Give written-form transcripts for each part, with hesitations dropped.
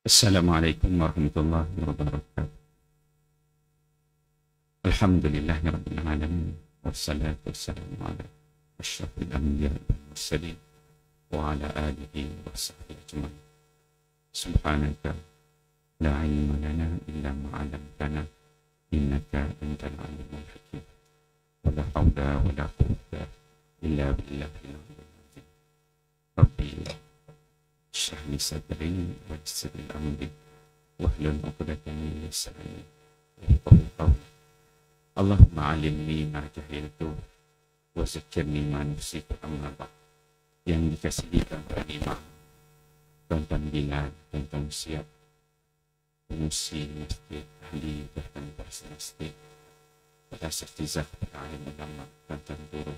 Assalamualaikum warahmatullahi wabarakatuh. Alhamdulillahirabbil alamin wassalatu wassalamu ala asyrafil anbiya'i wal mursalin wa ala alihi wa sahbihi ajmain. Subhanaka la ilma lana illa ma 'allamtana innaka antal alimul hakim. Wa la haula wa la quwwata illa billahil aliyyil azim. Rabbi shrah li sadri wa yassir li amri wahlul 'uqdatam min lisani yafqahu qawli. Allahumma alimni ma jahiltu wa zakkirni ma nasitu amma ba'd. Yang dikasihi dan beriman, tuan-tuan Bilal, tuan-tuan siap pengusi masjid, ahli bahkan bahasa masjid, pada sertizah alim ulama, tuan-tuan guru,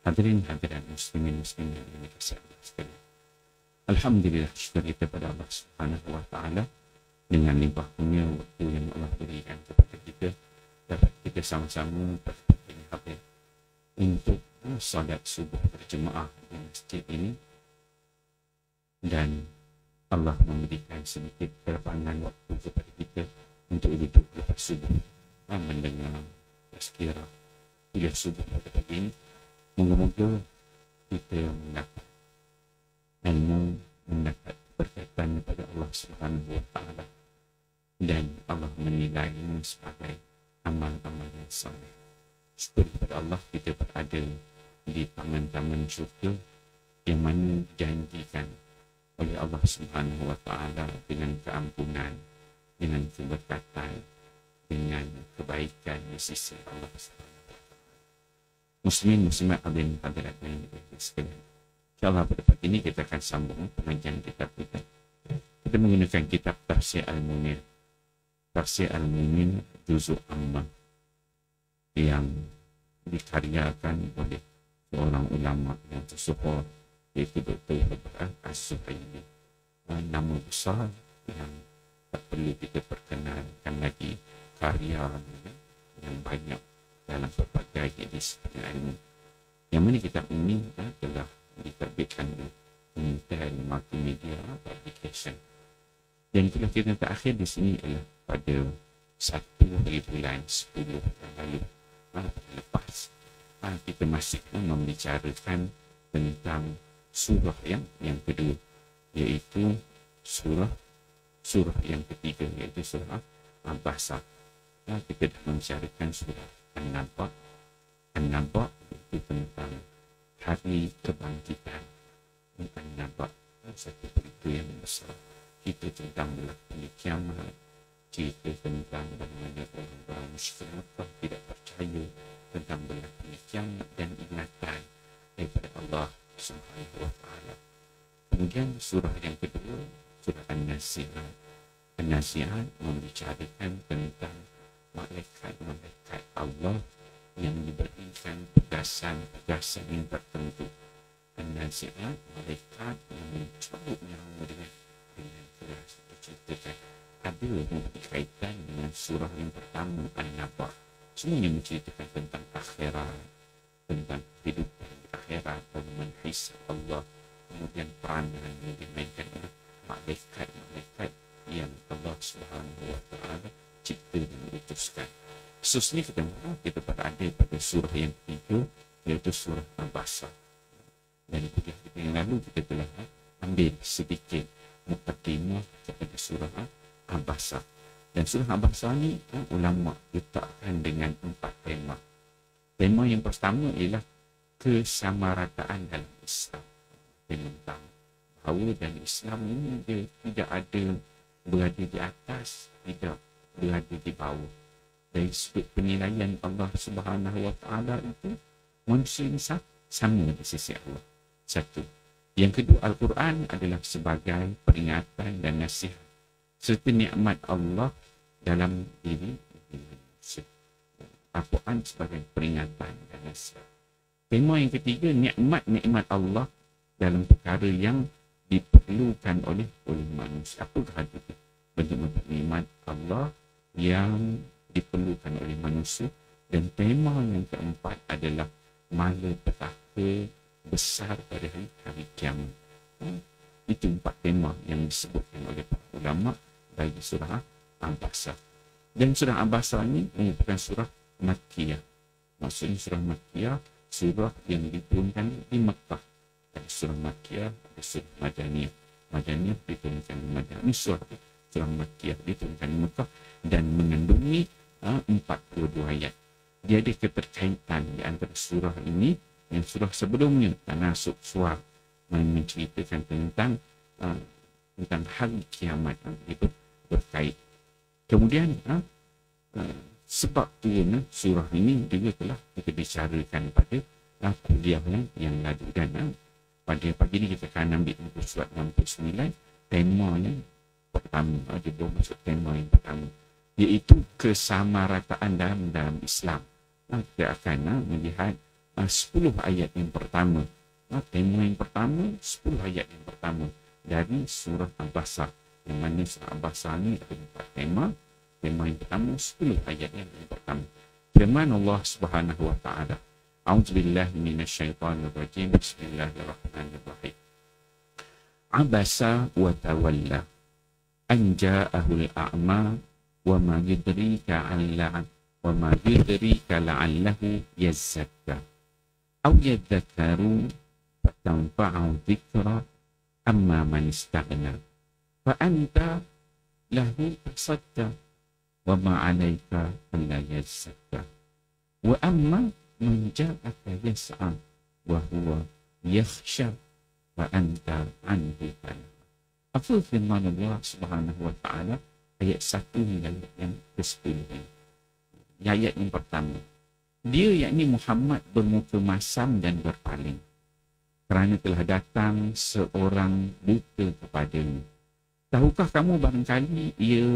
hadirin hadirat muslimin muslimin yang dikasihi Allah sekalian. Alhamdulillah, syukur kita pada Allah Subhanahu wa taala dengan limpah kurnia waktu yang Allah berikan kepada kita, dapat kita sama-sama hadir untuk solat subuh berjemaah di masjid ini, dan Allah memberikan sedikit kelapangan waktu kepada kita untuk duduk lepas subuh mendengar tazkirah kuliah subuh pada pagi ini. Moga-moga kita mendapat ilmu, mendapat berkaitan kepada Allah Subhanahu wa taala, dan Allah menilainya sebagai amal-amal yang soleh. Syukur kepada Allah kita berada di taman-taman syurga yang mana dijanjikan oleh Allah Subhanahu wa taala dengan keampunan, dengan keberkatan, dengan kebaikan di sisi Allah Subhanahu wa taala. Muslimin muslimat hadirin hadirat yang dirahmati sekalian. InsyaAllah pada pagi ini kita akan sambung pengajian kitab kita. Kita menggunakan kitab Tafsir Al-Munir. Tafsir Al-Munir juzuk amma yang dikaryakan oleh seorang ulama yang tersohor, iaitu Dr. Ibrahim As-Suhaimi. Nama besar yang tak perlu kita perkenalkan lagi, karya yang banyak dalam berbagai jenis ilmu. Yang mana kitab ini telah diterbitkan oleh Intel Multimedia Publication. Dan itulah kita terakhir di sini ialah pada 1 hari bulan 10 yang lalu. Lepas kita masih membicarakan tentang surah yang kedua, iaitu surah yang ketiga, iaitu surah Al-Baqarah. Kita dah membicarakan surah An-Naba itu tentang hari kebangkitan. An-Naba satu berita yang besar, kita tentang berlakunya kiamat, cerita tentang bagaimana orang musyrik tidak percaya tentang berlakunya kiamat, dan ingatan daripada Allah Subhanahu wa taala. Kemudian surah yang kedua, surah An-Nazi'at. An-Nazi'at membicarakan tentang malaikat-malaikat Allah yang diberikan tugasan yang tertentu. An-Nazi'at, malaikat yang mencabut nyawa dengan keras. Diceritakan ada berkaitan dengan surah yang pertama, An-Naba. Semuanya menceritakan tentang akhirat, tentang kehidupan di akhirat, bagaimana hisab Allah, kemudian peranan yang dimainkan oleh malaikat-malaikat yang Allah Subhanahu wa taala cipta dan utuskan. Khususnya kita berada pada surah yang ketiga, iaitu surah Al-Baqarah. Dan kuliah kita yang lalu kita telah ambil sedikit mukadimah kepada surah Al-Baqarah. Dan surah Al-Baqarah ni ulama letakkan dengan 4 tema. Tema yang pertama ialah kesamarataan dalam Islam. Tentang bahawa dalam Islam ini dia tidak ada berada di atas, tidak berada di bawah. Dari sudut penilaian Allah Subhanahu wa taala itu, manusia ini sama di sisi Allah. Satu. Yang kedua, Al-Quran adalah sebagai peringatan dan nasihat serta nikmat Allah dalam diri manusia. Al-Quran sebagai peringatan dan nasihat. Tema yang ketiga, nikmat-nikmat Allah dalam perkara yang diperlukan oleh manusia. Apakah itu? Bentuk-bentuk nikmat Allah yang diperlukan oleh manusia. Dan tema yang keempat adalah malapetaka besar pada hari kiamat. Itu 4 tema yang disebutkan oleh para ulama bagi surah Abasa. Dan surah Abasa ini merupakan surah Makkiyah. Maksudnya surah Makkiyah, surah yang diturunkan di Mekah. Ada surah Makkiyah, ada surah Madaniyah. Madaniyah diturunkan di Madaniyah. Ini surah Makkiyah diturunkan di Mekah dan mengandungi 42 ayat. Dia ada keterkaitan di antara surah ini yang surah sebelumnya, Tanasuk Suar, menceritakan tentang hari kiamat. Itu berkait. Kemudian sebab turun surah ini juga telah kita bicarakan pada kuliah yang lalu, dan pada pagi ini kita akan ambil untuk surat 69, tema yang pertama, dia belum masuk tema yang pertama, iaitu kesamarataan dalam Islam. Kita akan melihat 10 ayat yang pertama. Tema yang pertama, 10 ayat yang pertama dari surah Abasa. Yang mana surah Abasa ini ada 4 tema. Tema yang pertama, 10 ayat yang pertama. Firman Allah Subhanahu wa taala, A'udzubillahi minasyaitonir rajim. Bismillahirrahmanirrahim. Abasa wa tawalla an ja'ahul a'ma wa ma yudrika la'allahu yazzakka aw yadhakkaru fatanfa'u dhikra amma man istaghna fa anta lahu tasadda wa ma 'alaika alla yazzakka wa amma man ja'aka yas'a wa huwa yakhsha wa anta anhu tanha. Apa firman Allah Subhanahu wa taala ayat 1 hingga yang ke-10 ini. Ayat yang pertama, dia yakni Muhammad bermuka masam dan berpaling kerana telah datang seorang buta kepadanya. Tahukah kamu barangkali ia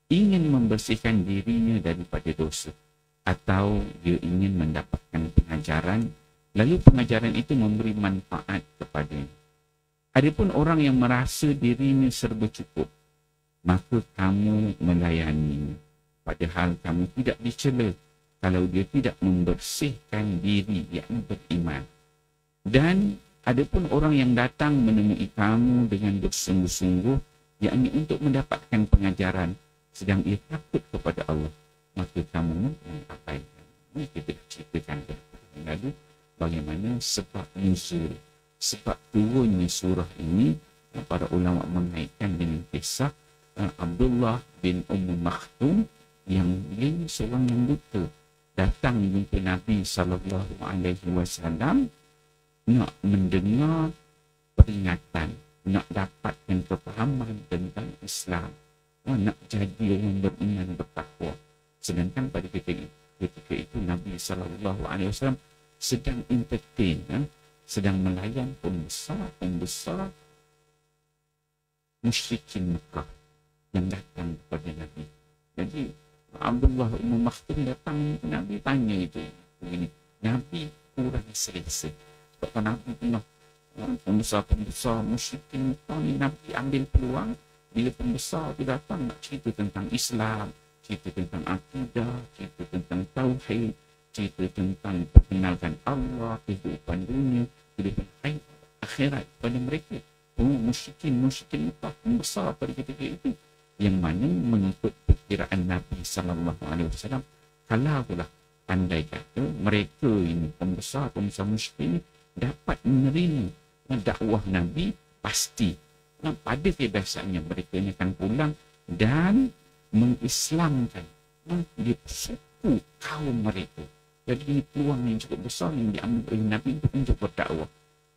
ingin membersihkan dirinya daripada dosa, atau dia ingin mendapatkan pengajaran, lalu pengajaran itu memberi manfaat kepadanya. Adapun orang yang merasa dirinya serba cukup, maka kamu melayaninya, padahal kamu tidak dicela kalau dia tidak membersihkan diri, yakni beriman. Dan adapun orang yang datang menemui kamu dengan bersungguh-sungguh, yakni untuk mendapatkan pengajaran, sedang ia takut kepada Allah, maka kamu mengabaikan. Ini kita ceritakan lalu bagaimana sebab nuzul, sebab turunnya surah ini. Para ulama mengaitkan dengan kisah Abdullah bin Maktum yang dia seorang yang buta, datang jumpa Nabi SAW nak mendengar peringatan, nak dapatkan kefahaman tentang Islam, nak jadi orang beriman bertakwa. Sedangkan pada ketika itu Nabi SAW sedang entertain, sedang melayan pembesar musyrikin Mekah yang datang kepada Nabi. Jadi Abdullah bin Maktum datang ke Nabi, tanya itu begini, Nabi kurang selesa. Sebab Nabi tengah pembesar musyrikin Mekah ni, Nabi ambil peluang bila pembesar itu datang nak cerita tentang Islam, cerita tentang akidah, cerita tentang tauhid, cerita tentang perkenalkan Allah, kehidupan dunia, kehidupan akhirat pada mereka. Musyrikin Mekah besar pada ketika itu, yang mana mengikut perkiraan Nabi SAW, kalaulah andai kata mereka ini pembesar musyrikin dapat menerima dakwah Nabi, pasti pada kebiasaannya mereka ini akan pulang dan mengislamkan di suku kaum mereka. Jadi ini peluang yang cukup besar yang diambil oleh Nabi untuk berdakwah.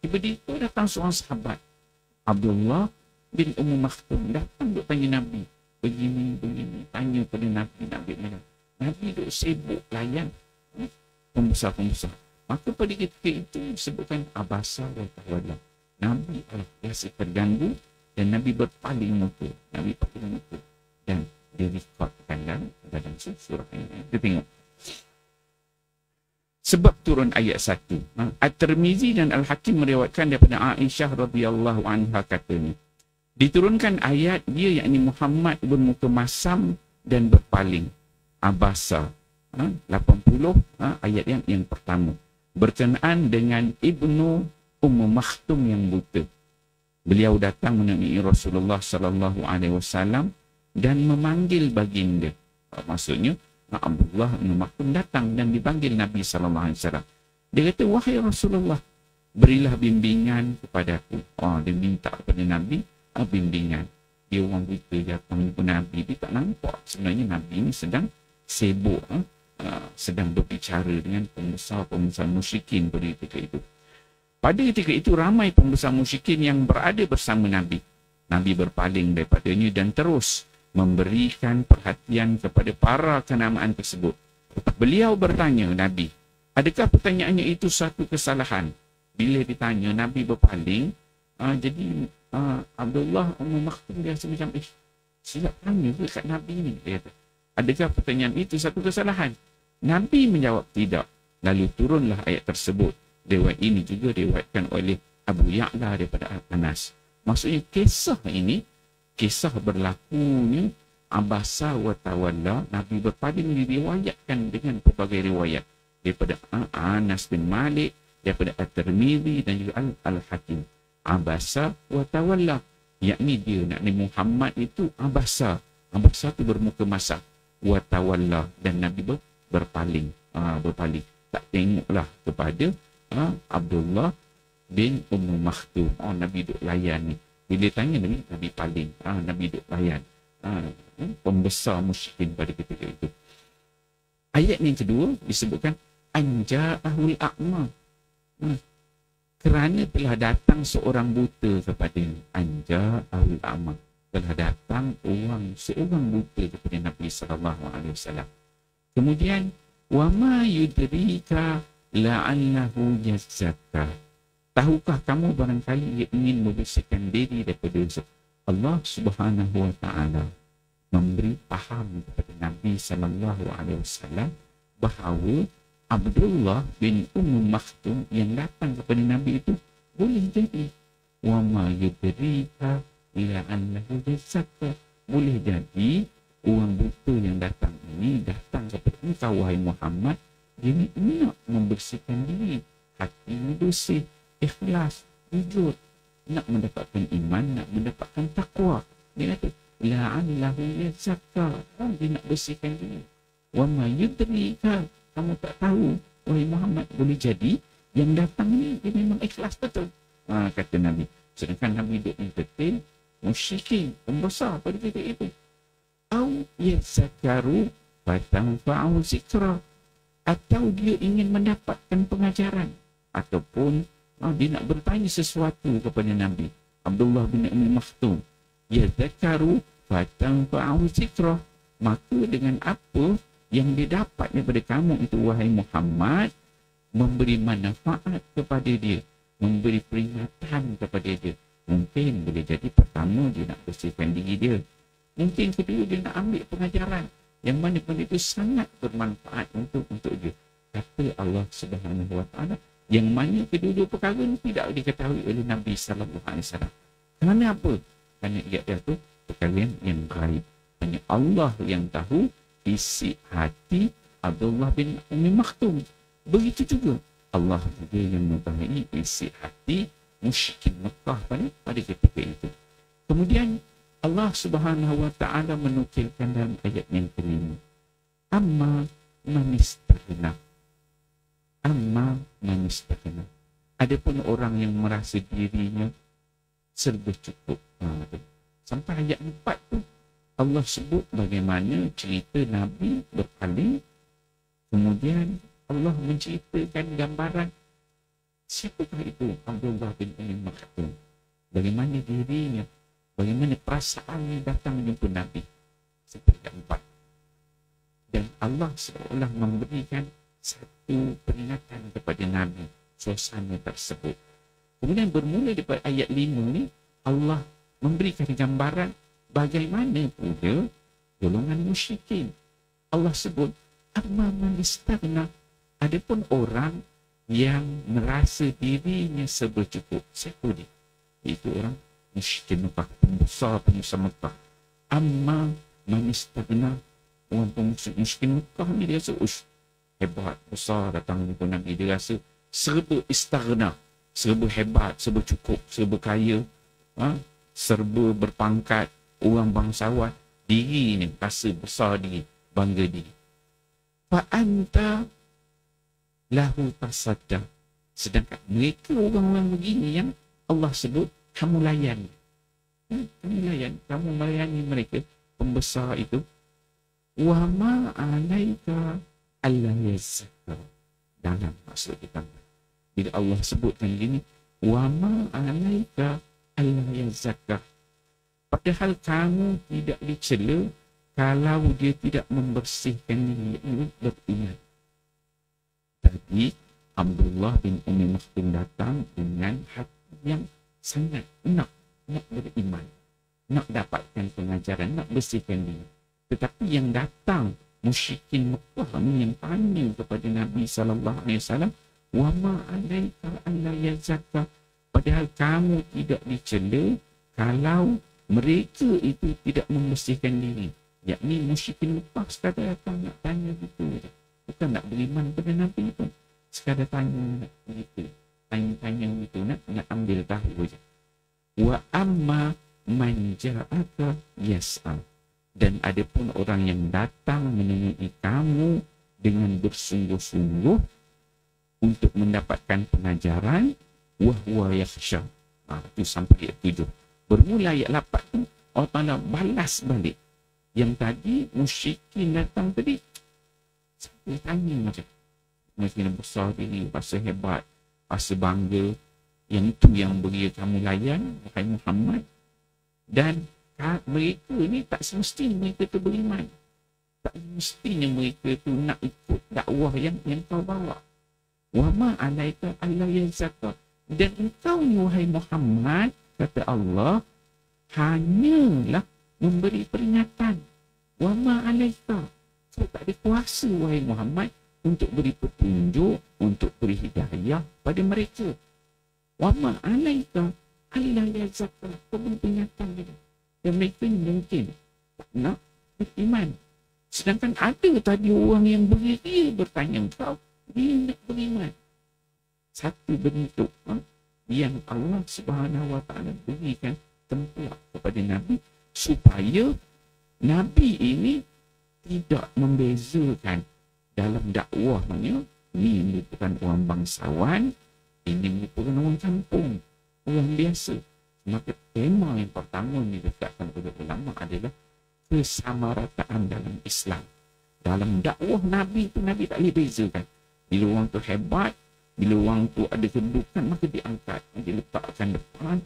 Tiba-tiba datang seorang sahabat, Abdullah bin Maktum, datang untuk tanya Nabi begini, tanya pada Nabi Nabi duk sibuk layan pembesar. Maka pada ketika itu disebutkan Abasa wa tawalla. Nabi biasa terganggu dan Nabi berpaling muka. Dan direkodkan dalam surah ini. Kita tengok sebab turun ayat 1. At-Tirmizi dan Al-Hakim meriwayatkan daripada Aisyah radhiyallahu anha, katanya, diturunkan ayat dia yakni Muhammad bermuka masam dan berpaling. Abasa 80 ayat yang pertama berkenaan dengan Ibnu Maktum yang buta. Beliau datang menemui Rasulullah sallallahu alaihi wasallam dan memanggil baginda. Maksudnya Abdullah bin Maktum datang dan dipanggil Nabi sallallahu alaihi wasallam. Dia kata, wahai Rasulullah, berilah bimbingan kepadaku. Dia minta kepada Nabi bimbingan. Dia orang buta datang jumpa Nabi, dia tak nampak sebenarnya Nabi ini sedang sibuk, sedang berbicara dengan pembesar-pembesar musyrikin pada ketika itu. Pada ketika itu ramai pembesar musyrikin yang berada bersama Nabi. Nabi berpaling daripadanya dan terus memberikan perhatian kepada para kenamaan tersebut. Beliau bertanya Nabi, adakah pertanyaannya itu satu kesalahan? Bila ditanya, Nabi berpaling. Jadi Abdullah bin Maktum dia rasa macam, silap tanya ke kat Nabi ni? Dia kata, adakah pertanyaan itu satu kesalahan? Nabi menjawab tidak. Lalu turunlah ayat tersebut. Riwayat ini juga diriwayatkan oleh Abu Ya'la daripada Anas. Maksudnya kisah ini, kisah berlakunya Abasa wa Tawalla, Nabi berpaling, diriwayatkan dengan pelbagai riwayat daripada Anas bin Malik, daripada At-Tirmidzi dan juga Al-Hakim. Abasa wa Tawalla, yakni dia Nabi Muhammad itu Abasa. Abasa itu bermuka masak. Wa Tawalla, dan Nabi berpaling. Berpaling. Tak tengoklah kepada Abdullah bin Maktum. Nabi duduk layan ni. Bila tanya Nabi paling. Nabi duduk layan. Pembesar musyrikin pada ketika itu. Ayat yang kedua disebutkan anja'ahul a'ma. Kerana telah datang seorang buta kepada anja'ahul a'ma. Telah datang seorang buta kepada Nabi SAW. Kemudian wa ma yudrika la'allahu yazzakka. Tahukah kamu barangkali ia ingin membersihkan diri daripada dosa? Allah Subhanahu wa taala memberi faham kepada Nabi sallallahu alaihi wasallam bahawa Abdullah bin Maktum yang datang kepada Nabi itu boleh jadi wa ma yudrika la'allahu yazzakka. Boleh jadi orang buta yang datang ini datang kepada engkau wahai Muhammad, dia nak membersihkan diri, hati bersih, ikhlas, jujur, nak mendapatkan iman, nak mendapatkan takwa. Dia kata la'allahu yazzakka, dia nak bersihkan diri. Wa ma yudrika, kamu tak tahu wahai Muhammad, boleh jadi yang datang ni dia memang ikhlas betul. Kata Nabi. Sedangkan Nabi duduk entertain musyrikin, pembesar pada ketika itu. Au yazzakaru fatanfa'u zikra, atau dia ingin mendapatkan pengajaran, ataupun dia nak bertanya sesuatu kepada Nabi. Abdullah bin Maktum, yazzakaru fatanfa'u zikra, maka dengan apa yang dia dapat daripada kamu itu wahai Muhammad, memberi manfaat kepada dia, memberi peringatan kepada dia. Mungkin boleh jadi pertama dia nak bersihkan diri dia, mungkin kedua dia nak ambil pengajaran yang mana pun itu sangat bermanfaat untuk dia. Kata Allah Subhanahu wa taala, yang mana kedua-dua perkara ini tidak diketahui oleh Nabi sallallahu alaihi wasallam. Kerana apa? Kerana ia itu perkara yang gaib. Hanya Allah yang tahu isi hati Abdullah bin Maktum. Begitu juga Allah juga yang mengetahui isi hati musyrikin Mekah pada ketika itu. Kemudian Allah Subhanahu wa taala menukilkan dalam ayat yang kelima, amma man istaghna. Amma man istaghna. Adapun orang yang merasa dirinya serba cukup. Sampai ayat 4 tu Allah sebut bagaimana cerita Nabi berpaling. Kemudian Allah menceritakan gambaran siapakah itu Abdullah bin Maktum, bagaimana dirinya, bagaimana perasaannya datang menjumpa Nabi. Seperti 4. Dan Allah seolah memberikan satu peringatan kepada Nabi suasana tersebut. Kemudian bermula daripada ayat 5 ni, Allah memberikan gambaran bagaimana pula golongan musyrikin. Allah sebut amma man istaghna, adapun orang yang merasa dirinya serba cukup. Siapa dia? Itu orang musyrikin Mekah, pengusaha Mekah. Amma man istaghna, orang musyrikin Mekah ni dia rasa hebat, besar datang jumpa Nabi. Dia rasa serba istaghna, serba hebat, serba cukup, serba kaya. serba berpangkat, orang bangsawan, diri ni rasa besar diri, bangga diri. Fa'anta lahu tasadda. Sedangkan mereka orang-orang begini yang Allah sebut, kamu layan. Kamu layan, kamu melayani mereka, pembesar itu. Wa ma alaika alla yazakka. Dalam maksud kita, bila Allah sebutkan gini, wa ma alaika alla yazakka. Padahal kamu tidak dicela kalau dia tidak membersihkan diri, ini beriman. Tadi Abdullah bin Ummi Maktum datang dengan hati yang sangat nak beriman, nak dapatkan pengajaran, nak bersihkan diri. Tetapi yang datang musyrikin Mekah ni yang tanya kepada Nabi SAW, wa ma alaika alla yazakka. Padahal kamu tidak dicela kalau mereka itu tidak membersihkan diri. Yakni musyrikin Mekah sekadar datang nak tanya gitu je. Bukan nak beriman pada Nabi pun. Sekadar tanya gitu. Tanya gitu, nak ambil tahu je. Wa amma man ja'aka yas'al. Dan ada pun orang yang datang menemui kamu dengan bersungguh-sungguh untuk mendapatkan pengajaran, wa huwa yakhsha. Itu sampai ayat 7. Bermula ayat 8 tu, Allah Ta'ala balas balik. Yang tadi musyrikin datang tadi, sampai tanya macam, musyrikin besar diri, rasa hebat, rasa bangga. Yang itu yang beri kamu layan, wahai Muhammad. Dan mereka ni tak semestinya mereka tu beriman. Tak semestinya mereka tu nak ikut dakwah yang kau bawa. Wa ma alaika alla yazakka. Dan engkau ni wahai Muhammad, kata Allah, hanyalah memberi peringatan. Wa ma alaika. Kau tak ada kuasa wahai Muhammad untuk beri petunjuk, untuk beri hidayah pada mereka. Wa ma alaika alla yazakka. Kau beri peringatan dia. Dan mereka mungkin tak nak beriman. Sedangkan ada tadi orang yang dia bertanya kau, dia nak beriman. Satu bentuk yang Allah Subhanahu Wa Taala berikan tempat kepada Nabi supaya Nabi ini tidak membezakan dalam dakwahnya. Ini merupakan orang bangsawan, ini merupakan orang kampung, orang biasa. Maka tema yang pertama yang diletakkan oleh ulama adalah kesamarataan dalam Islam. Dalam dakwah Nabi itu, Nabi tak boleh bezakan. Bila orang tu hebat, bila orang tu ada kedudukan, maka diangkat, diletakkan depan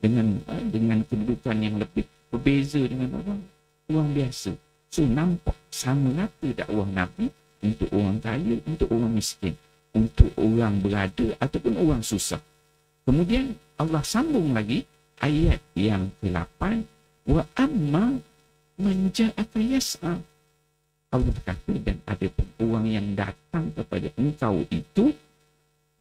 dengan kedudukan yang lebih berbeza dengan orang biasa. So nampak sama rata dakwah Nabi untuk orang kaya, untuk orang miskin, untuk orang berada ataupun orang susah. Kemudian Allah sambung lagi ayat yang ke-8, wa amma man ja'aka yas'a. Allah kata, dan ada pun orang yang datang kepada engkau itu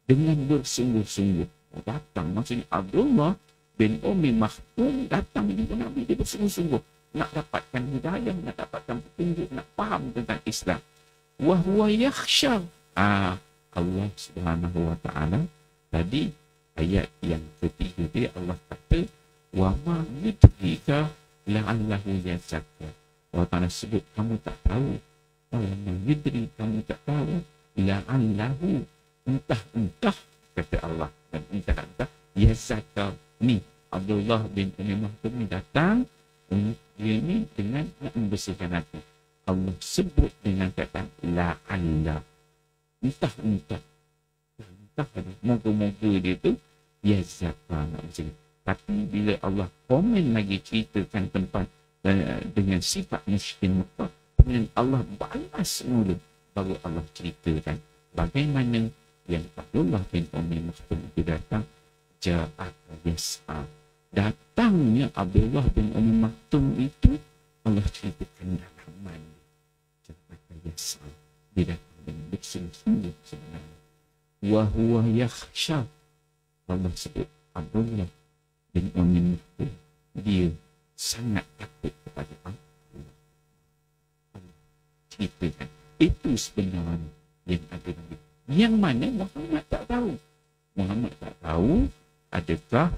dengan bersungguh-sungguh. Datang, maksudnya Abdullah bin Ummi Maktum datang jumpa Nabi, dia bersungguh-sungguh nak dapatkan hidayah, nak dapatkan petunjuk, nak faham tentang Islam. Wa huwa yakhsha. Allah Subhanahu Wa Taala tadi ayat yang ketiga dia Allah kata, wa ma yudrika la'allahu yazakka. Allah Ta'ala sebut, kamu tak tahu. Wa ma yudri, kamu tak tahu. La'allahu, entah, kata Allah. Dan entah, yazakka. Ni, Abdullah bin Ummi Maktum ni datang, dia ni dengan nak membersihkan hati. Allah sebut dengan kata la'alla. Entah. Moga-moga dia tu yazakka, nak macam ni. Tapi bila Allah komen lagi ceritakan tempat dengan sifat musyrikin Mekah, kemudian Allah balas mula, baru Allah ceritakan bagaimana yang Abdullah bin Ummi Maktum itu datang, ja'aka yas'a. Datangnya Abdullah bin Ummi Maktum itu Allah ceritakan dalaman ja'aka yas'a. Dia datang dengan bersungguh-sungguh sebenarnya. Wa huwa yakhsha. Allah sebut Abdullah bin Ummi Maktum, dia sangat takut kepada Allah. Ceritakan itu sebenarnya yang ada Nabi, yang mana Muhammad tak tahu. Muhammad tak tahu adakah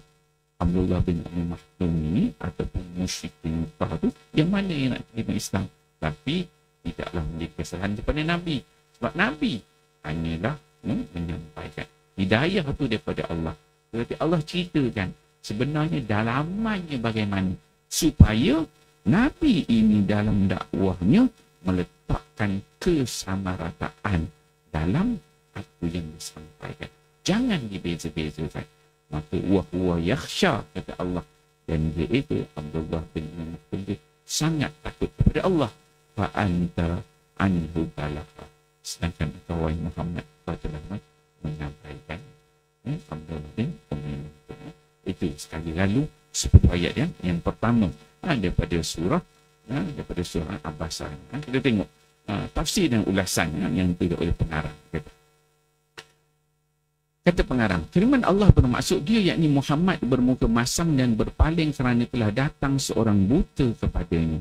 Abdullah bin Maktum ini ataupun musyrikin Mekah tu yang mana yang nak terima Islam, tapi tidaklah menjadi kesalahan daripada Nabi, sebab Nabi hanyalah menyampaikan hidayah tu daripada Allah. Berarti Allah ceritakan sebenarnya dalamannya bagaimana supaya Nabi ini dalam dakwahnya meletakkan kesamarataan dalam apa yang disampaikan. Jangan dibeza-bezakan. Maka wahwa yakhsha, kata Allah, dan dia itu Abdullah bin Maktum sangat takut kepada Allah. Fa anta anhu balagha, sedangkan engkau wahai Muhammad telah menyampaikan Abdullah bin Maktum. Itu sekali lalu 10 ayat yang pertama daripada surah Abbasah. Kita tengok tafsir dan ulasan yang tidak oleh pengarang. Kata pengarang, firman Allah bermaksud dia yakni Muhammad bermuka masam dan berpaling kerana telah datang seorang buta kepadanya.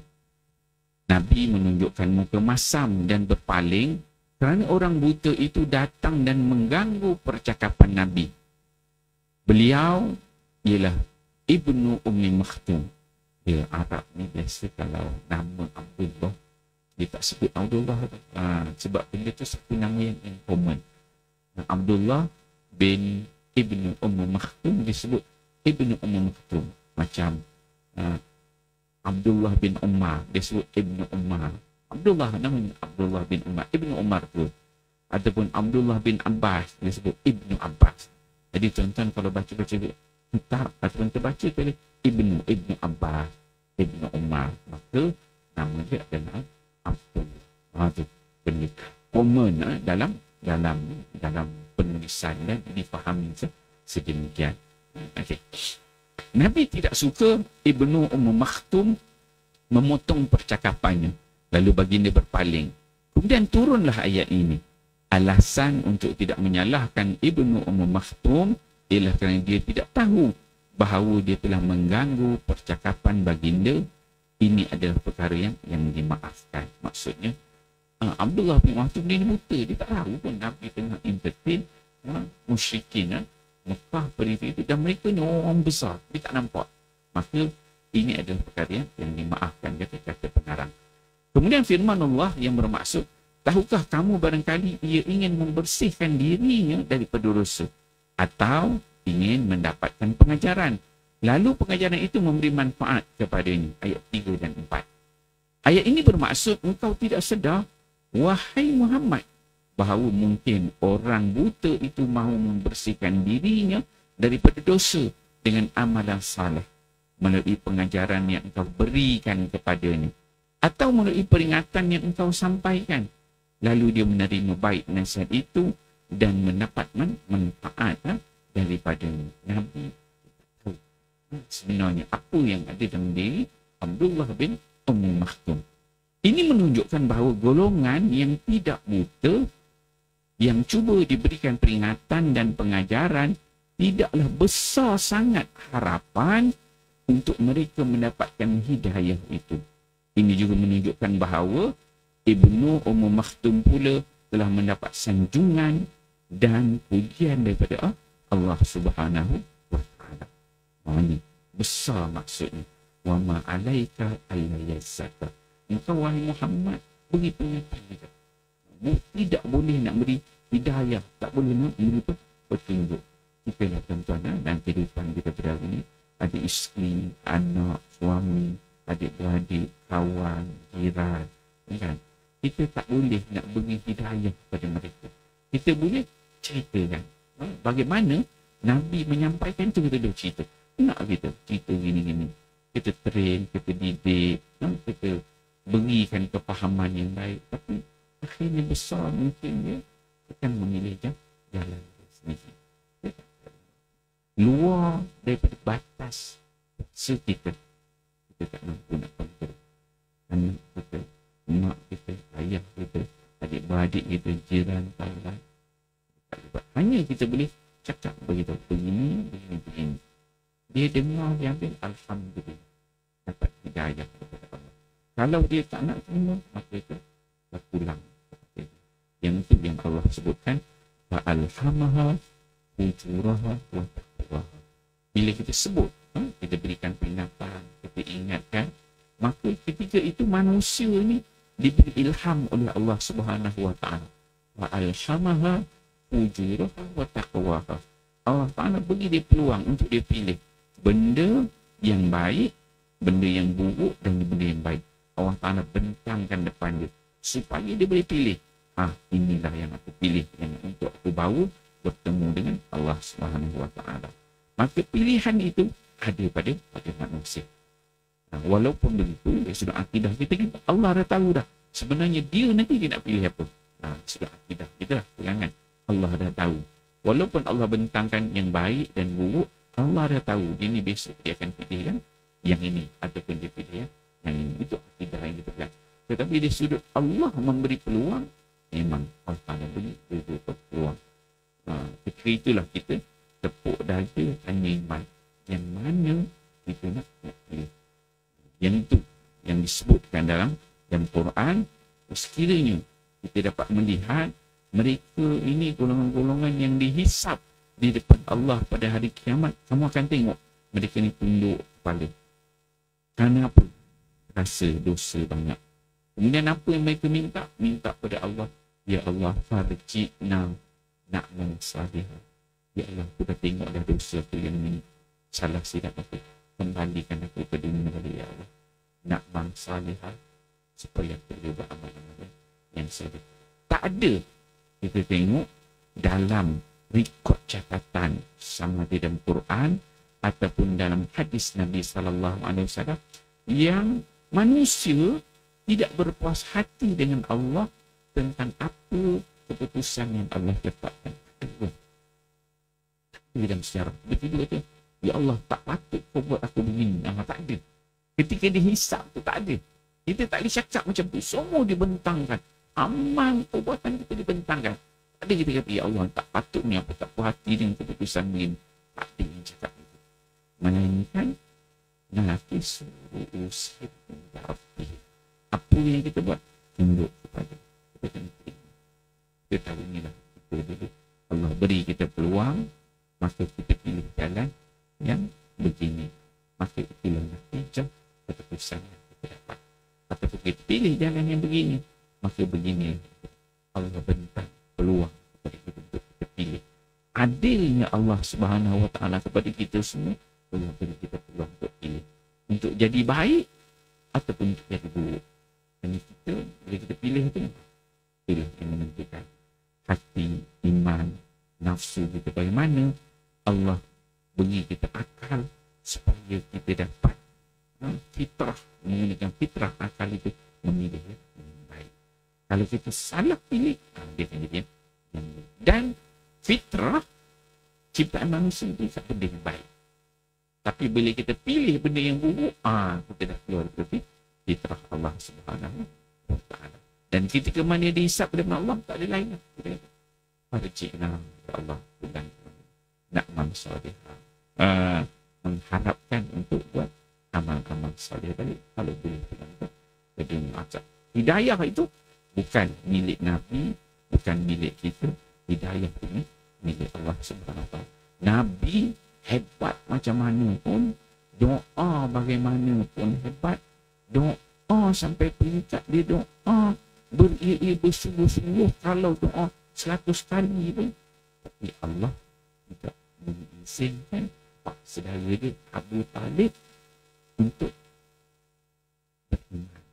Nabi menunjukkan muka masam dan berpaling kerana orang buta itu datang dan mengganggu percakapan Nabi. Beliau ialah Ibnu Ummi Maktum. Dia Arab ni biasa kalau nama Abdullah, dia tak sebut Abdullah. Sebab benda tu satu nama yang common. Abdullah bin Ibnu Maktum disebut Ibnu Maktum. Macam Abdullah bin Umar disebut Ibnu Umar. Abdullah namanya Abdullah bin Umar, Ibnu Umar tu. Ataupun Abdullah bin Abbas disebut Ibnu Abbas. Jadi tuan-tuan kalau baca-baca kitab ataupun terbaca tulis Ibnu Abbas, Ibnu Umar, maka nama dia adalah Abdullah. Itu benda common dalam penulisan dan difahami sedemikian. Okay. Nabi tidak suka Ibnu Maktum memotong percakapannya, lalu baginda berpaling. Kemudian turunlah ayat ini. Alasan untuk tidak menyalahkan Ibnu Maktum ialah kerana dia tidak tahu bahawa dia telah mengganggu percakapan baginda. Ini adalah perkara yang dimaafkan. Maksudnya Abdullah bin Maktum dia buta, dia tak tahu pun Nabi tengah entertain musyrikin Mekah pada itu, dan mereka ni orang besar, dia tak nampak. Maka ini adalah perkara yang dimaafkan, kata pengarang. Kemudian firman Allah yang bermaksud, tahukah kamu barangkali ia ingin membersihkan dirinya daripada dosa atau ingin mendapatkan pengajaran, lalu pengajaran itu memberi manfaat kepadanya. Ayat 3 dan 4. Ayat ini bermaksud engkau tidak sedar, wahai Muhammad, bahawa mungkin orang buta itu mahu membersihkan dirinya daripada dosa dengan amalan saleh melalui pengajaran yang engkau berikan kepadanya atau melalui peringatan yang engkau sampaikan. Lalu dia menerima baik nasihat itu dan mendapat manfaat daripada Nabi. Sebenarnya apa yang ada dalam diri Abdullah bin Maktum. Ini menunjukkan bahawa golongan yang tidak buta, yang cuba diberikan peringatan dan pengajaran, tidaklah besar sangat harapan untuk mereka mendapatkan hidayah itu. Ini juga menunjukkan bahawa Ibnu Maktum pula telah mendapat sanjungan dan pujian daripada Allah Subhanahu wa Ta'ala. Ini besar maksudnya. Wa ma 'alaika alla yazzaka. Engkau wahai Muhammad beri peringatan. Tidak boleh nak beri hidayah, tak boleh nak beri petunjuk. Kita lah tuan-tuan dan kehidupan kita pada hari ini, ada isteri, anak, suami, adik-beradik, kawan, jiran, kan? Kita tak boleh nak beri hidayah kepada mereka. Kita boleh ceritakan bagaimana Nabi menyampaikan tu, kita dah cerita. Nak kita cerita gini-gini, kita train, kita didik, kita berikan kepahaman yang baik, tapi akhirnya besar mungkin dia akan memilih jalan sendiri luar daripada batas kita tak mampu nak kontrol anak kita, mak kita, ayah kita, adik-beradik kita, jiran, kawan. Hanya kita boleh cakap beritahu begini. Dia dengar, dia ambil, alhamdulillah, dapat hidayah kepada Allah. Kalau dia tak nak terima, maka itu pulang. Yang itu yang Allah sebutkan, fa'alhamaha fujuraha wa taqwaha. Bila kita sebut kita berikan peringatan, kita ingatkan, maka ketika itu manusia ni diberi ilham oleh Allah Subhanahu wa taala. Wa alhamaha fujuraha wa taqwaha. Allah Taala bagi dia peluang untuk dia pilih benda yang baik, benda yang buruk dan benda yang baik. Allah Taala bentangkan depan dia supaya dia boleh pilih. Inilah yang aku pilih, yang untuk aku bawa bertemu dengan Allah Subhanahu wa taala. Maka pilihan itu ada pada manusia. Walaupun begitu, dari sudut akidah kita, Allah dah tahu dah. Sebenarnya dia nanti dia nak pilih apa. Sudut akidah kita lah, pegangan. Allah dah tahu. Walaupun Allah bentangkan yang baik dan buruk, Allah dah tahu. Dia ni besok dia akan pilih yang ini. Ataupun dia pilih yang ini. Itu akidah yang kita pegang. Tetapi dari sudut Allah memberi peluang, memang Allah Ta'ala beri peluang. Ketika itulah kita tepuk dada tanya iman. Yang mana kita nak pilih. Yang itu yang disebutkan dalam Quran. Sekiranya kita dapat melihat mereka ini golongan-golongan yang dihisap di depan Allah pada hari kiamat, kamu akan tengok mereka ni tunduk kepala. Kerana apa? Rasa dosa banyak. Kemudian apa yang mereka minta? Minta pada Allah, ya Allah, farji'na na'mal salihah. Ya Allah, aku dah tengok dah dosa tu yang ni salah silap aku. Kembalikan aku ke dunia balik, ya Allah. Na'mal salihah, supaya aku boleh beramal-amal yang salih. Tak ada kita tengok dalam rekod catatan sama di dalam Quran ataupun dalam hadis Nabi SAW yang manusia tidak berpuas hati dengan Allah tentang apa keputusan yang Allah tetapkan. Dalam sejarah begitu kata, ya Allah, tak patut kau buat aku begini. Tak ada. Ketika dihisap tu tak ada. Kita tak boleh cakap macam tu. Semua dibentangkan. Amal perbuatan kita dibentangkan. Tak ada kita kata, ya Allah, tak patut ni apa, tak puas hati dengan keputusan begini. Tak ada yang cakap itu. Melainkan Nabi suruh usir Nabi. Apa yang kita buat? Tunduk kepada Nabi. Kita tahu inilah kita dulu. Allah beri kita peluang, maka kita pilih jalan yang begini. Maka itulah natijah keputusan yang kita dapat. Ataupun kita pilih jalan yang begini, maka begini Allah bentang peluang kepada kita untuk kita pilih. Adilnya Allah Subhanahu wa taala kepada kita semua, Allah beri kita peluang untuk pilih, untuk jadi baik ataupun untuk jadi buruk. Dan kita, bila kita pilih itu, pilih yang menentukan hati, iman, nafsu kita bagaimana. Allah beri kita akal supaya kita dapat fitrah, menggunakan fitrah akal itu memilih yang baik. Kalau kita salah pilih, dia akan jadi yang baik. Dan fitrah ciptaan manusia itu satu benda yang baik. Tapi bila kita pilih benda yang buruk, kita dah keluar dari fitrah Allah Subhanahu wa taala. Dan ketika mana dihisap daripada Allah, tak ada lain. Farji'na, ya Allah, bukan na'mal salihah. Mengharapkan untuk buat amal-amal salih balik. Kalau boleh kita macam hidayah itu bukan milik Nabi, bukan milik kita. Hidayah ini milik Allah Subhanahu wa taala. Nabi hebat macam mana pun, doa bagaimanapun hebat, doa sampai peringkat dia doa bersungguh-sungguh, kalau doa 100 kali pun, tapi Allah tidak mengizinkan pak saudara dia Abu Talib untuk beriman.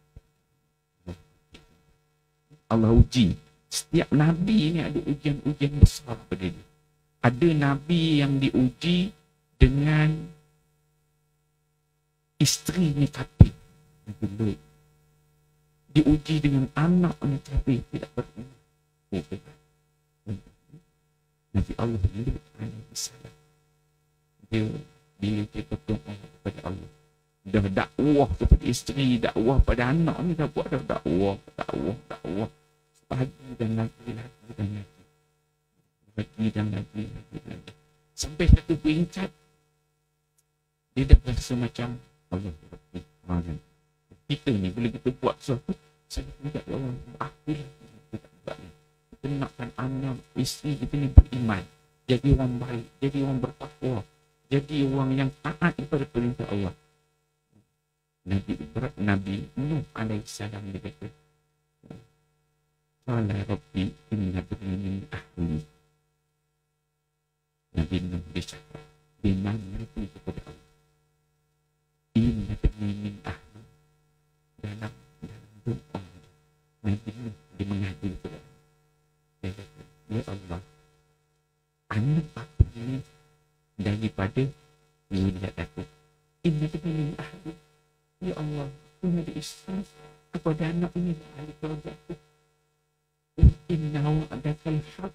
Allah uji. Setiap Nabi ni ada ujian-ujian besar pada dia. Ada Nabi yang diuji dengan isterinya kafir, Nabi Lut. Diuji dengan anaknya kafir, tidak beriman. Nabi Allah Lut alaihi salam, dia bila dia berdoa kepada Allah, dah dakwah kepada isteri, dakwah pada anak ni, dah buat dah dakwah. Pagi dan lagi. Sampai satu peringkat dia dah rasa macam Allah. Kita ni bila kita buat sesuatu, saya tidak, ya Allah, akulah kita tak buat ni. Kita nakkan anak, isteri kita ni beriman, jadi orang baik, jadi orang bertakwa, jadi orang yang taat kepada perintah Allah. Nabi Nuh alaihissalam dia kata, qala rabbi inna ibni min ahli. Nabi Nuh dia cakap, dia mengadu kepada Allah, inna ibni min ahli. Dalam doa Nabi Nuh dia mengadu kepada Allah. Dia kata, ya Allah, anak aku ini daripada zuriat aku. Inna ibni min ahli. Ya Allah, aku ada Islam kepada anak ini dari keluarga aku. Inna wa'adakal haq.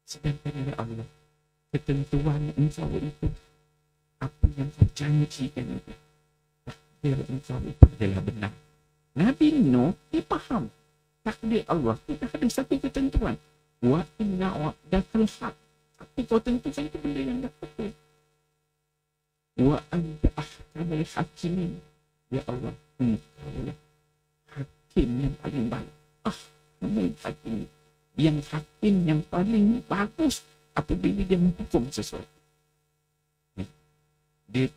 Sedangkan ya Allah, ketentuan engkau itu, apa yang kau janjikan itu, takdir engkau itu adalah benar. Nabi Nuh, dia faham takdir Allah tidak ada satu ketentuan. Wa inna wa'adakal haq. Tapi kau tentukan itu benda yang dah betul. Wa anta ahkamul hakimin. Ya Allah, engkaulah hakim yang paling baik. Ahkamul hakim, yang hakim yang paling bagus apabila dia menghukum sesuatu. Dia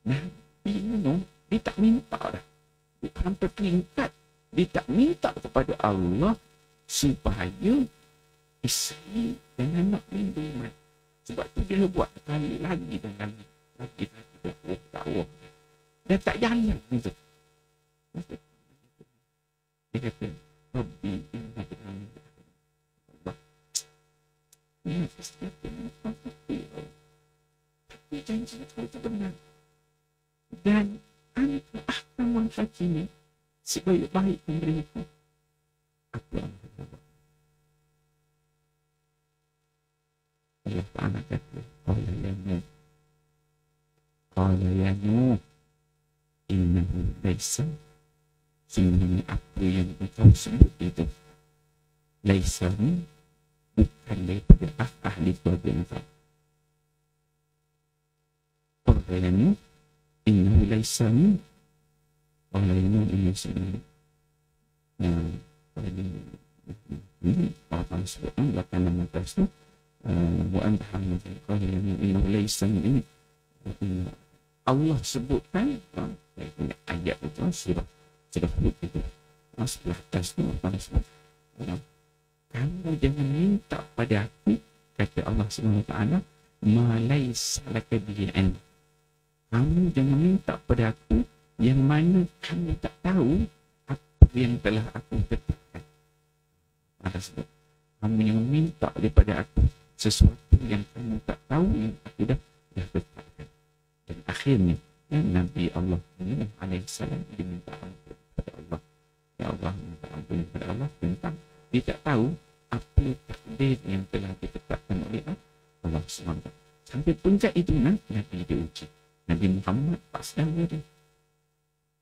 Nabi Nuh, dia tak minta dah. Dia sampai peringkat dia tak minta kepada Allah supaya isteri dan anak dia beriman. Sebab tu dia buat kali lagi dan lagi. Tahu dia tak jalan gitu. Dia kata, Rabbi inna ibni Allah. Ini pasti tapi janji itu benar. Dan anta ahkamul hakimin, sebaik-baik pemberiku. Apa yang terjadi? Allah Ta'ala kata, Qala ya Nuh, innahu laysa, sungguhnya apa yang engkau sebut itu, laysa, bukan daripada ahli keluarga engkau. Qala ya Nuh, innahu laysa, qala ya Nuh, innahu laysa. Allah Ta'ala sebutkan belakang nama atas tu, wa anta hamid. Qala ya Nuh, innahu laysa ini. Allah sebutkan ayat itu surah Hud itu sebelah atas tu Allah sebut, kamu jangan minta pada aku, kata Allah SWT, ma laysa laka bihi ilm. Kamu jangan minta pada aku yang mana kamu tak tahu apa yang telah aku tetapkan. Allah sebut, kamu jangan minta daripada aku sesuatu yang kamu tak tahu yang aku dah tetapkan. Dan akhirnya Nabi Allah Nuh alaihissalam diminta ampun kepada Allah. Ya Allah, minta ampun kepada Allah tentang dia tak tahu apa takdir yang telah ditetapkan oleh Allah SWT. Sampai puncak itu Nabi diuji. Nabi Muhammad tak sedang dia.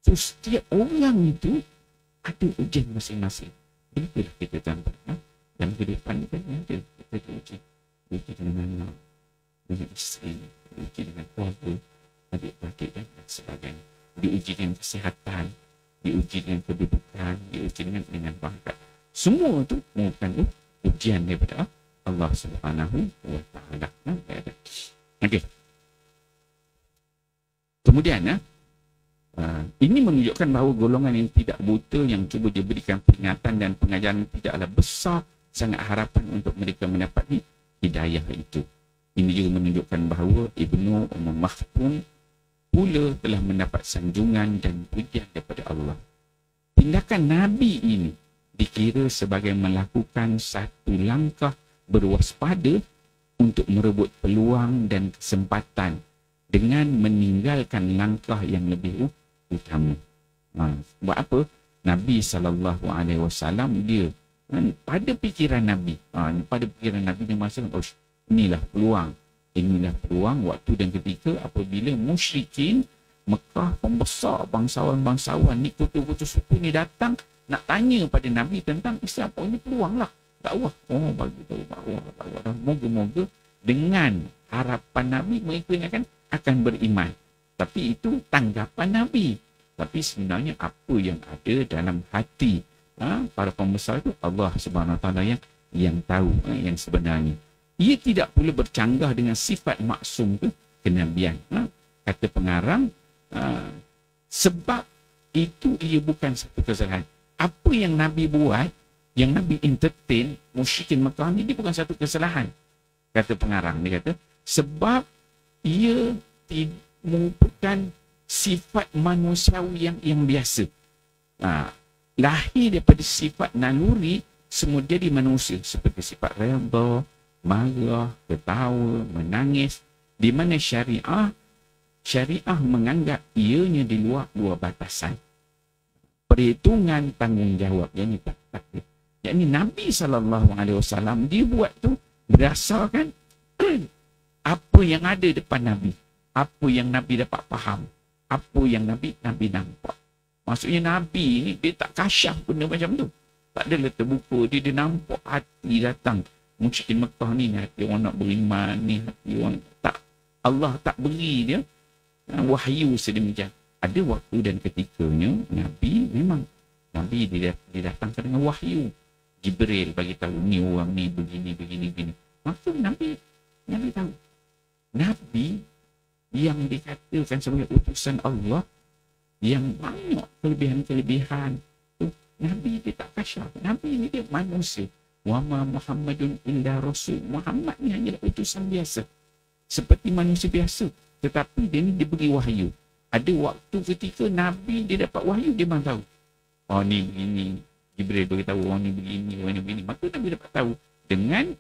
So setiap orang itu ada ujian masing-masing. Itulah kita tambah. Dan ke depan kan kita diuji. Diuji dengan anak, dengan isteri, diuji dengan keluarga, adik-beradik dan sebagainya. Diuji dengan kesihatan, diuji dengan kedudukan, diuji dengan pangkat. Semua itu merupakan ujian daripada Allah Subhanahu wa Ta'ala. Okey. Kemudian ini menunjukkan bahawa golongan yang tidak buta, yang cuba diberikan peringatan dan pengajaran tidaklah besar sangat harapan untuk mereka mendapati hidayah itu. Ini juga menunjukkan bahawa Ibnu Maktum pula telah mendapat sanjungan dan pujian daripada Allah. Tindakan Nabi ini dikira sebagai melakukan satu langkah berwaspada untuk merebut peluang dan kesempatan dengan meninggalkan langkah yang lebih utama. Sebab apa? Nabi SAW dia pada fikiran Nabi, dia masa inilah peluang waktu dan ketika apabila musyrikin Mekah pembesar bangsawan-bangsawan ni, kutu-kutu suku ni datang nak tanya pada Nabi tentang Islam. Ini peluang lah dakwah. Bagi tahu dakwah. Moga-moga dengan harapan Nabi mereka akan beriman. Tapi itu tanggapan Nabi. Tapi sebenarnya apa yang ada dalam hati para pembesar itu Allah Subhanahu Wa Taala yang tahu yang sebenarnya. Ia tidak pula bercanggah dengan sifat maksum tu kenabian. Kata pengarang, sebab itu ia bukan satu kesalahan. Apa yang Nabi buat, yang Nabi entertain musyrikin Mekah ni, dia bukan satu kesalahan. Kata pengarang, dia kata sebab ia merupakan sifat manusiawi yang biasa. Lahir daripada sifat naluri, semua jadi manusia, seperti sifat redha, marah, ketawa, menangis, di mana syariah menganggap ianya di luar dua batasan. Perhitungan tanggungjawab, yang ini takdir. Yang ini Nabi SAW dia buat tu berdasarkan apa yang ada depan Nabi, apa yang Nabi dapat faham, apa yang Nabi nampak. Maksudnya Nabi ni dia tak kasyaf benda macam tu. Tak adalah terbuka, dia nampak hati datang. Musyrikin Mekah ni hati orang nak beriman, ni hati orang tak. Allah tak beri dia wahyu sedemikian. Ada waktu dan ketikanya Nabi memang dia datangkan dengan wahyu. Jibril bagi tahu ni orang ni begini. Maka Nabi tahu. Nabi yang dikatakan sebagai utusan Allah yang banyak kelebihan tu, Nabi dia tak kasyaf. Nabi ni dia manusia. Wa ma Muhammadun illa rasul. Muhammad ni hanyalah utusan biasa. Seperti manusia biasa. Tetapi dia ni diberi wahyu. Ada waktu ketika Nabi dia dapat wahyu, dia memang tahu. Oh ni begini. Jibril beritahu orang ni begini. Maka Nabi dapat tahu dengan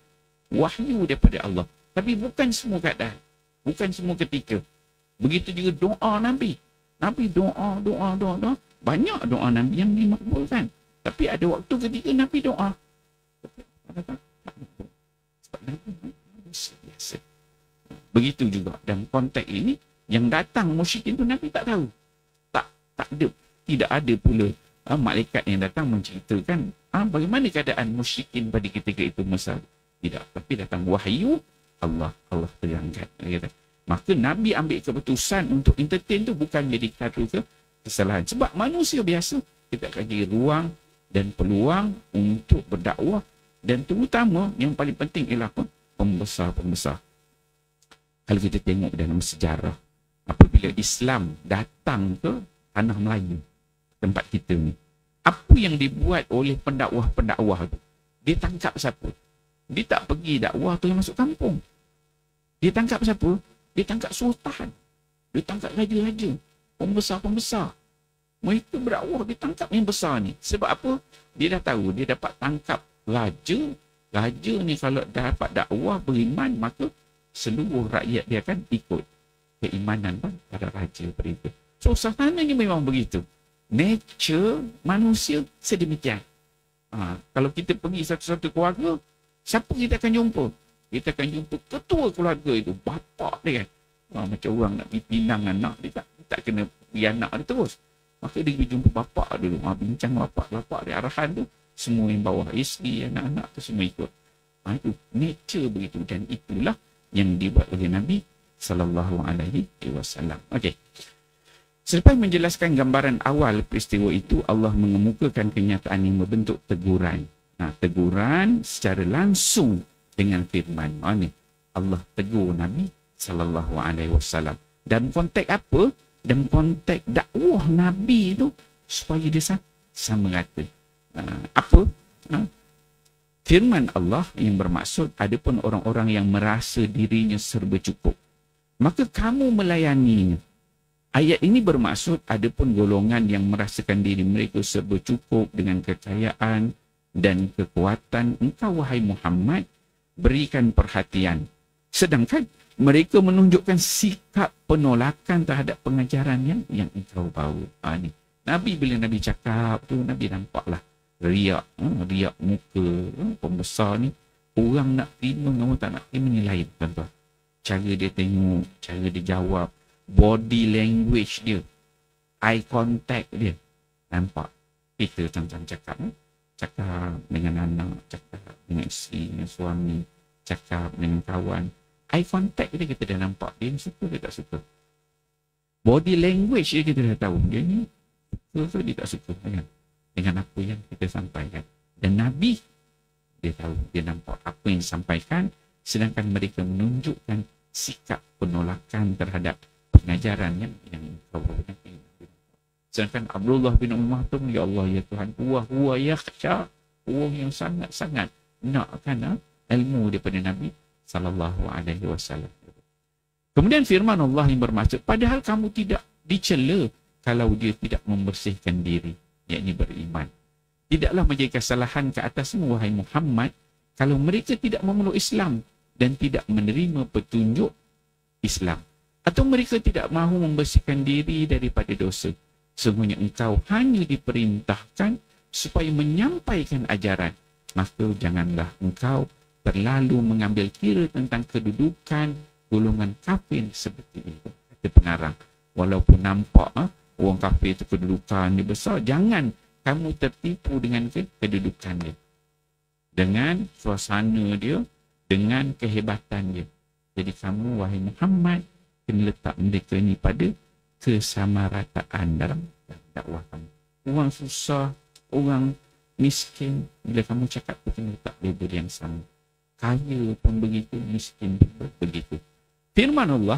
wahyu daripada Allah. Tapi bukan semua keadaan. Bukan semua ketika. Begitu juga doa Nabi. Nabi doa. Banyak doa Nabi yang dimakbulkan. Tapi ada waktu ketika Nabi doa. Sebab Nabi biasa. Begitu juga dalam konteks ini, yang datang musyrikin tu Nabi tak tahu. Tak ada. Tidak ada pula malaikat yang datang menceritakan bagaimana keadaan musyrikin pada ketika itu masa. Tidak. Tapi datang wahyu Allah terangkan. Maka Nabi ambil keputusan untuk entertain tu bukan jadi satu kesalahan. Sebab manusia biasa, kita akan jadi ruang dan peluang untuk berdakwah, dan terutama yang paling penting ialah pembesar-pembesar. Kalau kita tengok dalam sejarah, apabila Islam datang ke tanah Melayu, tempat kita ni, apa yang dibuat oleh pendakwah-pendakwah tu? Dia tangkap siapa? Dia tak pergi dakwah tu yang masuk kampung. Dia tangkap siapa? Dia tangkap sultan. Dia tangkap raja-raja. Pembesar-pembesar. Mereka berdakwah, dia tangkap yang besar ni. Sebab apa? Dia dah tahu, dia dapat tangkap raja. Raja ni kalau dapat dakwah beriman, maka seluruh rakyat dia akan ikut keimanan pada raja mereka. So, sahananya memang begitu. Nature manusia sedemikian. Kalau kita pergi satu-satu keluarga, siapa kita akan jumpa? Kita akan jumpa ketua keluarga itu, bapa dia kan. Macam orang nak pergi pinang anak, dia tak kena pergi anak dia terus. Maka dia pergi jumpa bapa dulu. Bincang bapa dia, arahan tu. Semua yang bawah isteri, anak-anak tu semua ikut. Itu nature begitu. Dan itulah yang dibuat oleh Nabi SAW. Okey. Selepas menjelaskan gambaran awal peristiwa itu, Allah mengemukakan kenyataan yang membentuk teguran. Teguran secara langsung dengan firman. Allah tegur Nabi SAW. Dalam konteks apa? Dalam konteks dakwah Nabi itu supaya dia sama rata. Apa? Firman Allah yang bermaksud, adapun orang-orang yang merasa dirinya serba cukup, maka kamu melayaninya. Ayat ini bermaksud adapun golongan yang merasakan diri mereka serba cukup dengan kekayaan dan kekuatan, engkau wahai Muhammad berikan perhatian. Sedangkan mereka menunjukkan sikap penolakan terhadap pengajaran yang engkau bawa. Nabi, bila Nabi cakap tu, Nabi nampaklah riak muka pembesar ni. Orang nak terima dengan tak nak terima ni lain, tuan-tuan. Cara dia tengok, cara dia jawab, body language dia, eye contact dia, nampak. Kita macam cakap dengan anak, cakap dengan isteri, dengan suami, cakap dengan kawan, eye contact dia kita dah nampak dia suka dia tak suka. Body language dia kita dah tahu dia ni suka dia tak suka dengan apa yang kita sampaikan. Dan Nabi dia tahu, dia nampak apa yang disampaikan, sedangkan mereka menunjukkan sikap penolakan terhadap pengajaran yang kau berikan. Sedangkan Abdullah bin Umar tu, ya Allah ya Tuhan, huwa yakhsha, orang yang sangat-sangat nakkan ilmu daripada Nabi sallallahu alaihi wasallam. Kemudian firman Allah yang bermaksud, padahal kamu tidak dicela kalau dia tidak membersihkan diri, yakni beriman. Tidaklah menjadi kesalahan ke atasmu, wahai Muhammad, kalau mereka tidak memeluk Islam dan tidak menerima petunjuk Islam, atau mereka tidak mahu membersihkan diri daripada dosa. Sesungguhnya engkau hanya diperintahkan supaya menyampaikan ajaran, maka janganlah engkau terlalu mengambil kira tentang kedudukan golongan kafir seperti itu. Kata pengarang, walaupun nampak orang kafir itu kedudukannya besar, jangan kamu tertipu dengan kedudukan dia, dengan suasana dia, dengan kehebatan dia. Jadi kamu, wahai Muhammad, kena letak mereka ini pada kesamarataan dalam dakwah kamu. Orang susah, orang miskin, bila kamu cakap, kena letak label yang sama. Kaya pun begitu, miskin pun begitu. Firman Allah,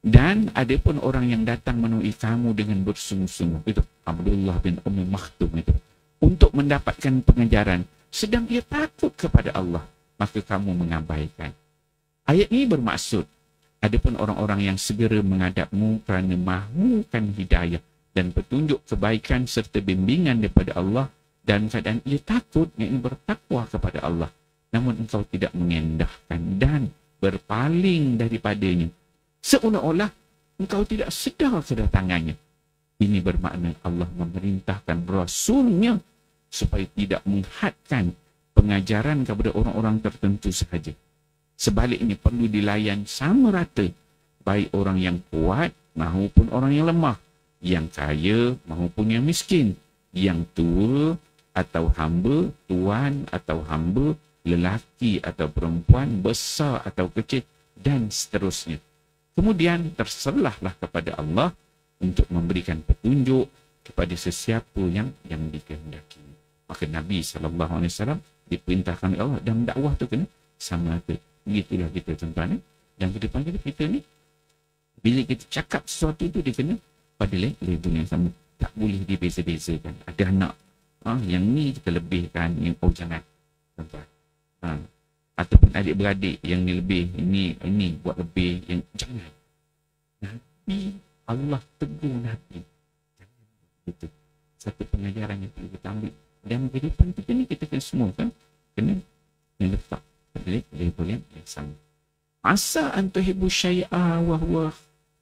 dan ada pun orang yang datang menemui kamu dengan bersungguh-sungguh, itu Abdullah bin Maktum itu, untuk mendapatkan pengajaran, sedang ia takut kepada Allah, maka kamu mengabaikan. Ayat ini bermaksud, ada pun orang-orang yang segera menghadapmu kerana mahukan hidayah dan petunjuk kebaikan serta bimbingan daripada Allah, dan keadaan ia takut, yakni bertakwa kepada Allah, namun engkau tidak mengendahkan dan berpaling daripadanya, seolah-olah engkau tidak sedar kedatangannya. Ini bermakna Allah memerintahkan Rasulnya supaya tidak menghadkan pengajaran kepada orang-orang tertentu sahaja. Sebaliknya perlu dilayan sama rata, baik orang yang kuat maupun orang yang lemah, yang kaya maupun yang miskin, yang tua atau hamba, tuan atau hamba, lelaki atau perempuan, besar atau kecil, dan seterusnya. Kemudian terserahlah kepada Allah untuk memberikan petunjuk kepada sesiapa yang dikehendaki. Maka Nabi SAW diperintahkan oleh Allah, dan dakwah tu kena sama rata. Begitulah kita tuan-tuan. Dan ke depan kita ni, bila kita cakap sesuatu tu, dia kena pada label yang sama. Tak boleh dibeza-bezakan. Ada anak, yang ni kita lebihkan, yang jangan, tuan-tuan. Ataupun adik-beradik yang ni lebih, ini buat lebih, yang jangan. Nabi, Allah tegur Nabi, jangan gitu. Satu pengajaran yang perlu kita ambil. Dan ke depan kita ni, kita kena semua kan, kena letak label yang sama. Asa an tuhibbu syai'a wa huwa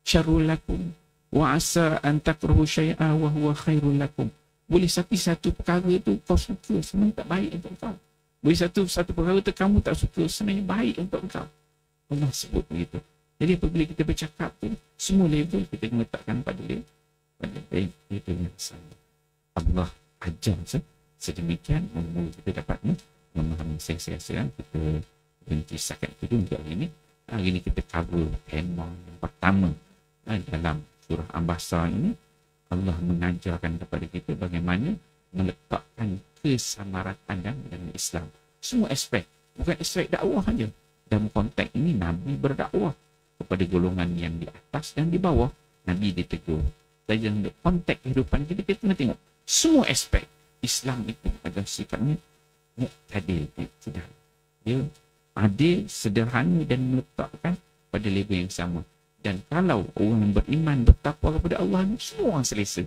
syarrul lakum, wa asa an takrahu syai'a wa huwa khairul lakum. Boleh satu perkara tu kau suka, sebenarnya tak baik untuk kau. Boleh satu perkara tu kamu tak suka, sebenarnya baik untuk kau. Allah sebut begitu. Jadi apabila kita bercakap tu, semua label kita letakkan pada label yang sama. Allah ajar sedemikian, kita dapat memahami. Saya rasa kita berhenti setakat itu untuk hari ini. Hari ini kita cover tema yang pertama dalam surah Ambasa ini. Allah mengajarkan kepada kita bagaimana meletakkan kesamaratan dalam Islam. Semua aspek, bukan aspek dakwah saja. Dalam konteks ini Nabi berdakwah kepada golongan yang di atas dan di bawah. Nabi ditegur. Dan dalam konteks kehidupan kita, kita kena tengok semua aspek. Islam itu adalah sifatnya muqtadil, tidak. Dia adil, sederhana dan meletakkan pada label yang sama. Dan kalau orang yang beriman, bertakwa kepada Allah, semua orang selesa.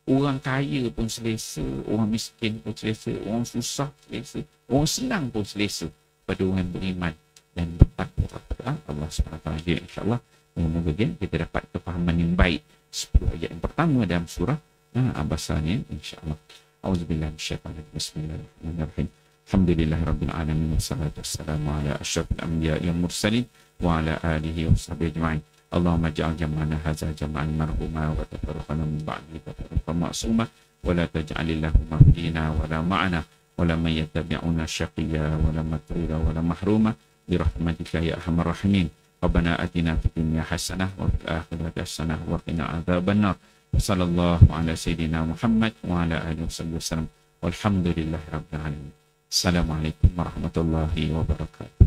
Orang kaya pun selesa, orang miskin pun selesa, orang susah selesa, orang senang pun selesa pada orang yang beriman dan bertakwa kepada Allah SWT. Jadi insyaAllah, semoga kita dapat kefahaman yang baik 10 ayat yang pertama dalam surah Abasa ni, insyaAllah. Auzubillahi minasyaitanir rajim. Bismillahirrahmanirrahim. Alhamdulillahirabbil alamin, wassalatu wassalamu ala asyrafil anbiya'i wal mursalin wa ala alihi washabihi ajma'in. Allahumma ja'al jam'ana hadza jam'an marhuma wa tafarraqana min ba'di tafarraqan ma'suma wa la taj'alillahumma fina wa la ma'ana wa la man yattabi'una syaqiyya wa la matrira wa la mahruma bi rahmatika ya arhamar rahimin. Rabbana atina fid dunya hasanah wa fil akhirati hasanah wa qina adzabannar. Sallallahu ala sayyidina Muhammad wa ala alihi wasallam. Walhamdulillahirabbil alamin. Assalamualaikum warahmatullahi wabarakatuh.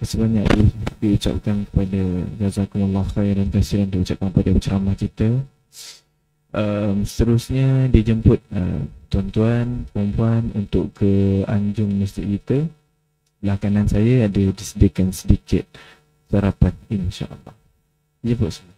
kasih banyak diucapkan kepada jazakumullah khairan kasiran diucapkan pada ceramah kita. Seterusnya dijemput tuan-tuan, perempuan untuk ke anjung masjid kita. Belah kanan saya ada disediakan sedikit sarapan, insya-Allah. Jemput semua.